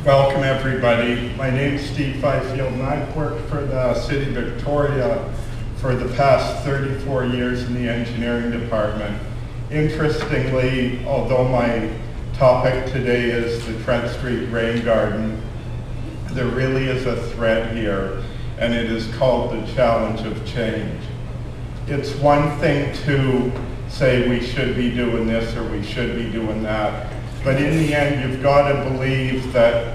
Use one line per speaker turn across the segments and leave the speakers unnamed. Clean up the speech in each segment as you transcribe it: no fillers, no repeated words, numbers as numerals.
Welcome everybody. My name is Steve Fifield and I've worked for the City of Victoria for the past 34 years in the engineering department. Interestingly, although my topic today is the Trent Street Rain Garden, there really is a thread here, and it is called the challenge of change. It's one thing to say we should be doing this or we should be doing that, but in the end you've got to believe that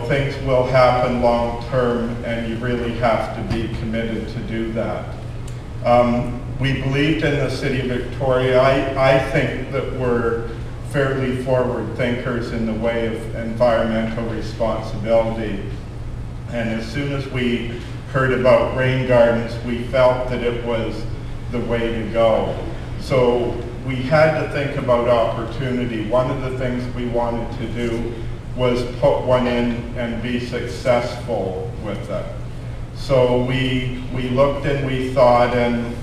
things will happen long term, and you really have to be committed to do that. We believed in the City of Victoria. I think that we're fairly forward thinkers in the way of environmental responsibility. And as soon as we heard about rain gardens, we felt that it was the way to go. So we had to think about opportunity. One of the things we wanted to do was put one in and be successful with it. So we looked and we thought, and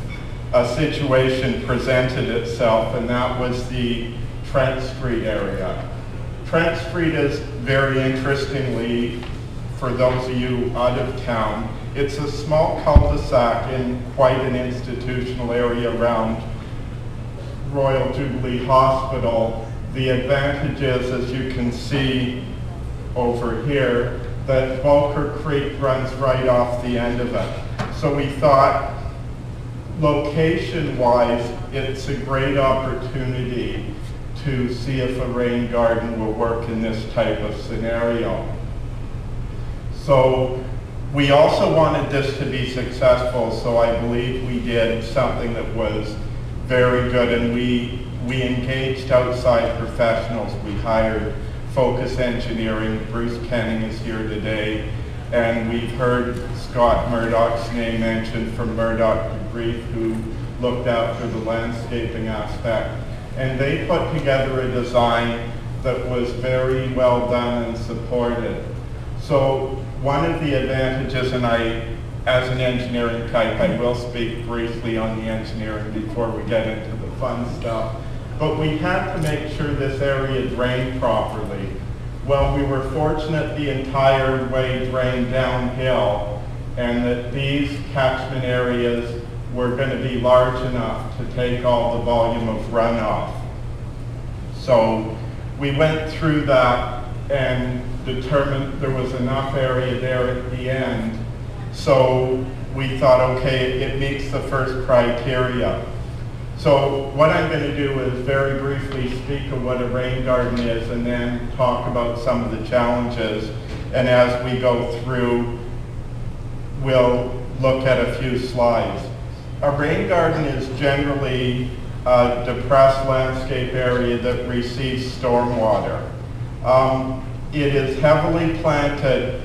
a situation presented itself, and that was the Trent Street area. Trent Street is, very interestingly, for those of you out of town, it's a small cul-de-sac in quite an institutional area around Royal Jubilee Hospital. The advantage is, as you can see over here, that Bowker Creek runs right off the end of it. So we thought, location-wise, it's a great opportunity to see if a rain garden will work in this type of scenario. So we also wanted this to be successful, so I believe we did something that was very good, and we engaged outside professionals. We hired Focus Engineering. Bruce Kenning is here today, and we've heard Scott Murdoch's name mentioned from Murdoch Debrief, who looked after the landscaping aspect. And they put together a design that was very well done and supported. So one of the advantages, and as an engineering type, I will speak briefly on the engineering before we get into the fun stuff, but we had to make sure this area drained properly. Well, we were fortunate the entire way drained downhill, and that these catchment areas were going to be large enough to take all the volume of runoff. So we went through that and determined there was enough area there at the end. So we thought, okay, it meets the first criteria. So what I'm going to do is very briefly speak of what a rain garden is, and then talk about some of the challenges. And as we go through, we'll look at a few slides. A rain garden is generally a depressed landscape area that receives stormwater. It is heavily planted